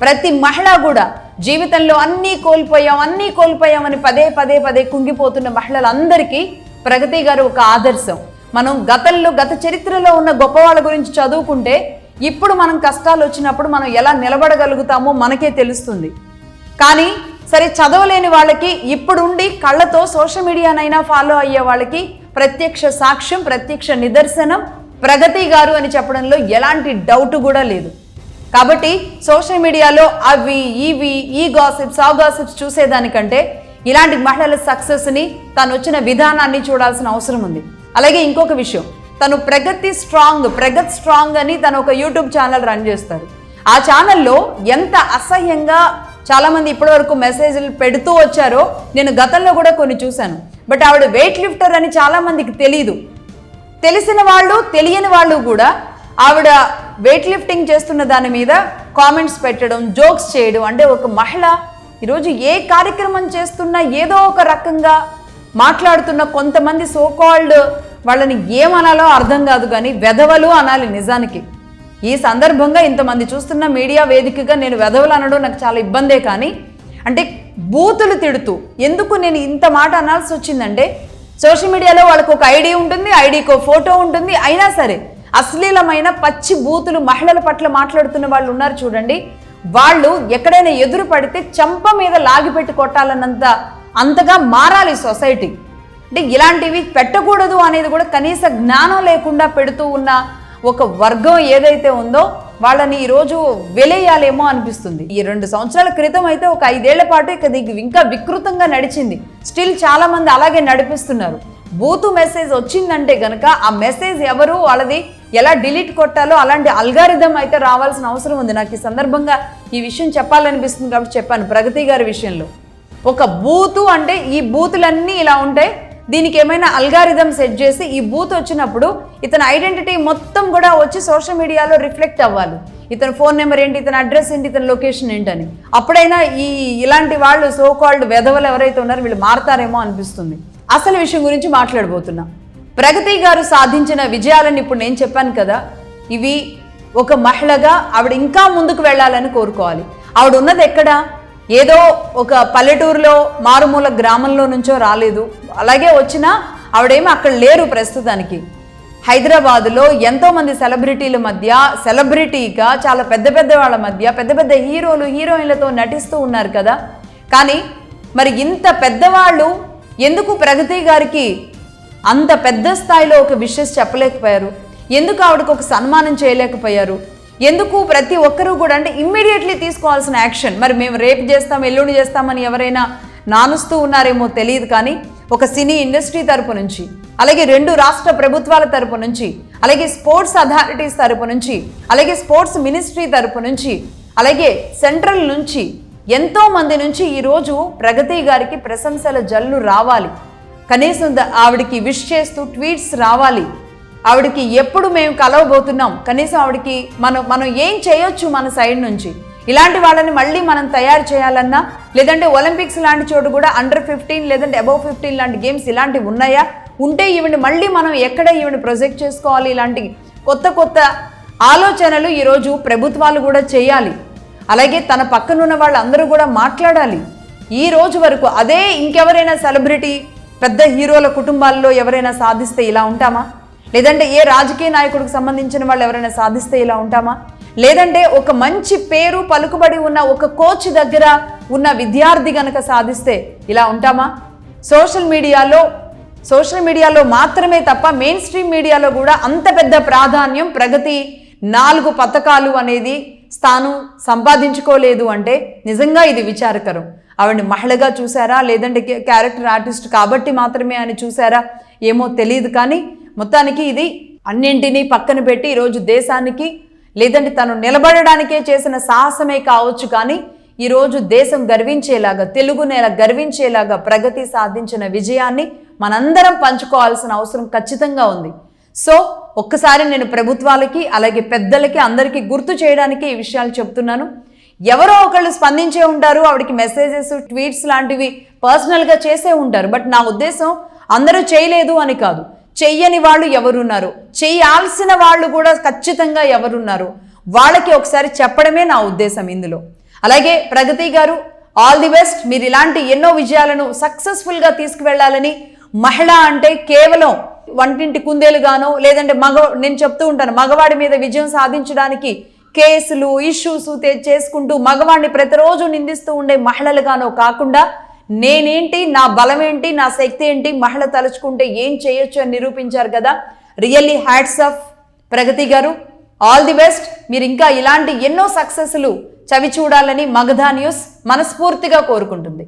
ప్రతి మహిళ కూడా జీవితంలో అన్నీ కోల్పోయామని పదే పదే పదే కుంగిపోతున్న మహిళలందరికీ ప్రగతి గారు ఒక ఆదర్శం. మనం గత చరిత్రలో ఉన్న గొప్ప వాళ్ళ గురించి చదువుకుంటే ఇప్పుడు మనం కష్టాలు వచ్చినప్పుడు మనం ఎలా నిలబడగలుగుతామో మనకే తెలుస్తుంది. కానీ సరే, చదవలేని వాళ్ళకి ఇప్పుడుండి కళ్ళతో సోషల్ మీడియానైనా ఫాలో అయ్యే వాళ్ళకి ప్రత్యక్ష సాక్ష్యం, ప్రత్యక్ష నిదర్శనం ప్రగతి గారు అని చెప్పడంలో ఎలాంటి డౌట్ కూడా లేదు. కాబట్టి సోషల్ మీడియాలో అవి ఇవి ఈ గాసిప్స్ ఆ గాసిప్స్ చూసేదానికంటే ఇలాంటి మహిళల సక్సెస్ని, తను వచ్చిన విధానాన్ని చూడాల్సిన అవసరం ఉంది. అలాగే ఇంకొక విషయం, తను ప్రగత్ స్ట్రాంగ్ అని తను ఒక యూట్యూబ్ ఛానల్ రన్ చేస్తారు. ఆ ఛానల్లో ఎంత అసహ్యంగా చాలామంది ఇప్పటివరకు మెసేజ్లు పెడుతూ వచ్చారో నేను గతంలో కూడా కొన్ని చూశాను. బట్ ఆవిడ వెయిట్ లిఫ్టర్ అని చాలామందికి తెలీదు. తెలిసిన వాళ్ళు తెలియని వాళ్ళు కూడా ఆవిడ వెయిట్ లిఫ్టింగ్ చేస్తున్న దాని మీద కామెంట్స్ పెట్టడం, జోక్స్ చేయడం. అంటే ఒక మహిళ ఈరోజు ఏ కార్యక్రమం చేస్తున్నా ఏదో ఒక రకంగా మాట్లాడుతున్న కొంతమంది సోకాల్డ్ వాళ్ళని ఏమనాలో అర్థం కాదు, కానీ వెధవలు అనాలి నిజానికి. ఈ సందర్భంగా ఇంతమంది చూస్తున్న మీడియా వేదికగా నేను వెధవలు అనడం నాకు చాలా ఇబ్బందే. కానీ అంటే బూతులు తిడుతూ ఎందుకు నేను ఇంత మాట అనాల్సి వచ్చిందంటే, సోషల్ మీడియాలో వాళ్ళకు ఒక ఐడి ఉంటుంది, ఐడికి ఒక ఫోటో ఉంటుంది, అయినా సరే అశ్లీలమైన పచ్చి బూతులు మహిళల పట్ల మాట్లాడుతున్న వాళ్ళు ఉన్నారు చూడండి. వాళ్ళు ఎక్కడైనా ఎదురు పడితే చంప మీద లాగిపెట్టి కొట్టాలన్నంత అంతగా మారాలి సొసైటీ. అంటే ఇలాంటివి పెట్టకూడదు అనేది కూడా కనీస జ్ఞానం లేకుండా పెడుతూ ఉన్న ఒక వర్గం ఏదైతే ఉందో వాళ్ళని ఈరోజు వెలేయాలేమో అనిపిస్తుంది. ఈ 2 సంవత్సరాల క్రితం అయితే ఒక 5 ఏళ్ల పాటు ఇది ఇంకా వికృతంగా నడిచింది. స్టిల్ చాలా మంది అలాగే నడిపిస్తున్నారు. బూతు మెసేజ్ వచ్చిందంటే గనక ఆ మెసేజ్ ఎవరు, వాళ్ళది ఎలా డిలీట్ కొట్టాలో అలాంటి అల్గారిథం అయితే రావాల్సిన అవసరం ఉంది. నాకు ఈ సందర్భంగా ఈ విషయం చెప్పాలనిపిస్తుంది కాబట్టి చెప్పాను. ప్రగతి గారి విషయంలో ఒక బూతు అంటే ఈ బూతులన్నీ ఇలా ఉంటాయి, దీనికి ఏమైనా అల్గారిథం సెట్ చేసి ఈ బూత్ వచ్చినప్పుడు ఇతని ఐడెంటిటీ మొత్తం కూడా వచ్చి సోషల్ మీడియాలో రిఫ్లెక్ట్ అవ్వాలి. ఇతని ఫోన్ నెంబర్ ఏంటి, ఇతని అడ్రస్ ఏంటి, ఇతని లొకేషన్ ఏంటని. అప్పుడైనా ఇలాంటి వాళ్ళు సోకాల్డ్ వెధవలు ఎవరైతే ఉన్నారో వీళ్ళు మారతారేమో అనిపిస్తుంది. అసలు విషయం గురించి మాట్లాడబోతున్నా. ప్రగతి గారు సాధించిన విజయాలను ఇప్పుడు నేను చెప్పాను కదా, ఇవి ఒక మహిళగా ఆవిడ ఇంకా ముందుకు వెళ్ళాలని కోరుకోవాలి. ఆవిడ ఉన్నది ఎక్కడ, ఏదో ఒక పల్లెటూరులో మారుమూల గ్రామంలో నుంచో రాలేదు. అలాగే వచ్చినా ఆవిడేమో అక్కడ లేరు ప్రస్తుతానికి. హైదరాబాదులో ఎంతోమంది సెలబ్రిటీల మధ్య, సెలబ్రిటీగా చాలా పెద్ద వాళ్ళ మధ్య పెద్ద హీరోలు హీరోయిన్లతో నటిస్తూ ఉన్నారు కదా. కానీ మరి ఇంత పెద్దవాళ్ళు ఎందుకు ప్రగతి గారికి అంత పెద్ద స్థాయిలో ఒక విషెస్ చెప్పలేకపోయారు? ఎందుకు ఆవిడకు ఒక సన్మానం చేయలేకపోయారు? ఎందుకు ప్రతి ఒక్కరూ కూడా అంటే ఇమ్మీడియట్లీ తీసుకోవాల్సిన యాక్షన్, మరి మేము రేపు చేస్తాం ఎల్లుండి చేస్తామని ఎవరైనా నానుస్తూ ఉన్నారేమో తెలియదు. కానీ ఒక సినీ ఇండస్ట్రీ తరపు నుంచి, అలాగే 2 రాష్ట్ర ప్రభుత్వాల తరపు నుంచి, అలాగే స్పోర్ట్స్ అథారిటీస్ తరపు నుంచి, అలాగే స్పోర్ట్స్ మినిస్ట్రీ తరపు నుంచి, అలాగే సెంట్రల్ నుంచి ఎంతో మంది నుంచి ఈరోజు ప్రగతి గారికి ప్రశంసల జల్లు రావాలి. కనీసం ఆవిడికి విష్ చేస్తూ ట్వీట్స్ రావాలి. ఆవిడకి ఎప్పుడు మేము కలవబోతున్నాం, కనీసం ఆవిడకి మనం ఏం చేయొచ్చు మన సైడ్ నుంచి. ఇలాంటి వాళ్ళని మళ్ళీ మనం తయారు చేయాలన్నా, లేదంటే ఒలింపిక్స్ లాంటి చోటు కూడా under-15 లేదంటే above-15 లాంటి గేమ్స్ ఇలాంటివి ఉన్నాయా, ఉంటే ఈవిని మళ్ళీ మనం ఎక్కడ ఈవిని ప్రొజెక్ట్ చేసుకోవాలి, ఇలాంటి కొత్త ఆలోచనలు ఈరోజు ప్రభుత్వాలు కూడా చేయాలి. అలాగే తన పక్కనున్న వాళ్ళందరూ కూడా మాట్లాడాలి. ఈ రోజు వరకు అదే ఇంకెవరైనా సెలబ్రిటీ పెద్ద హీరోల కుటుంబాల్లో ఎవరైనా సాధిస్తే ఇలా ఉంటామా? లేదంటే ఏ రాజకీయ నాయకుడికి సంబంధించిన వాళ్ళు ఎవరైనా సాధిస్తే ఇలా ఉంటామా? లేదంటే ఒక మంచి పేరు పలుకుబడి ఉన్న ఒక కోచ్ దగ్గర ఉన్న విద్యార్థి గనక సాధిస్తే ఇలా ఉంటామా? సోషల్ మీడియాలో మాత్రమే తప్ప మెయిన్ స్ట్రీమ్ మీడియాలో కూడా అంత పెద్ద ప్రాధాన్యం ప్రగతి 4 పథకాలు అనేది స్థానం సంపాదించుకోలేదు అంటే నిజంగా ఇది విచారకరం. ఆవిడని మహిళగా చూసారా, లేదంటే క్యారెక్టర్ ఆర్టిస్ట్ కాబట్టి మాత్రమే అని చూసారా ఏమో తెలియదు. కానీ మొత్తానికి ఇది అన్నింటినీ పక్కన పెట్టి ఈరోజు దేశానికి, లేదంటే తను నిలబడడానికే చేసిన సాహసమే కావచ్చు, కానీ ఈరోజు దేశం గర్వించేలాగా, తెలుగు నేల గర్వించేలాగా ప్రగతి సాధించిన విజయాన్ని మనందరం పంచుకోవాల్సిన అవసరం ఖచ్చితంగా ఉంది. సో ఒక్కసారి నేను ప్రభుత్వాలకి, అలాగే పెద్దలకి, అందరికీ గుర్తు చేయడానికి ఈ విషయాలు చెప్తున్నాను. ఎవరో ఒకళ్ళు స్పందించే ఉంటారు, ఆవిడకి మెసేజెస్, ట్వీట్స్ లాంటివి పర్సనల్గా చేసే ఉంటారు. బట్ నా ఉద్దేశం అందరూ చేయలేదు అని కాదు. చెయ్యని వాళ్ళు ఎవరున్నారు, చేయాల్సిన వాళ్ళు కూడా ఖచ్చితంగా ఎవరున్నారు, వాళ్ళకి ఒకసారి చెప్పడమే నా ఉద్దేశం ఇందులో. అలాగే ప్రగతి గారు ఆల్ ది బెస్ట్. మీరు ఇలాంటి ఎన్నో విజయాలను సక్సెస్ఫుల్గా తీసుకువెళ్ళాలని. మహిళ అంటే కేవలం వంటింటి కుందేలుగానో లేదంటే నేను చెప్తూ ఉంటాను, మగవాడి మీద విజయం సాధించడానికి కేసులు ఇష్యూస్ చేసుకుంటూ మగవాడిని ప్రతిరోజు నిందిస్తూ ఉండే మహిళలుగానో కాకుండా నేనేంటి, నా బలం ఏంటి, నా శక్తి ఏంటి, మహిళ తలుచుకుంటే ఏం చేయొచ్చు అని నిరూపించారు కదా. రియల్లీ హ్యాట్స్ ఆఫ్ ప్రగతి గారు. All the best. మీరు ఇంకా ఇలాంటి ఎన్నో సక్సెస్లు చవి చూడాలని మగధా న్యూస్ మనస్ఫూర్తిగా కోరుకుంటుంది.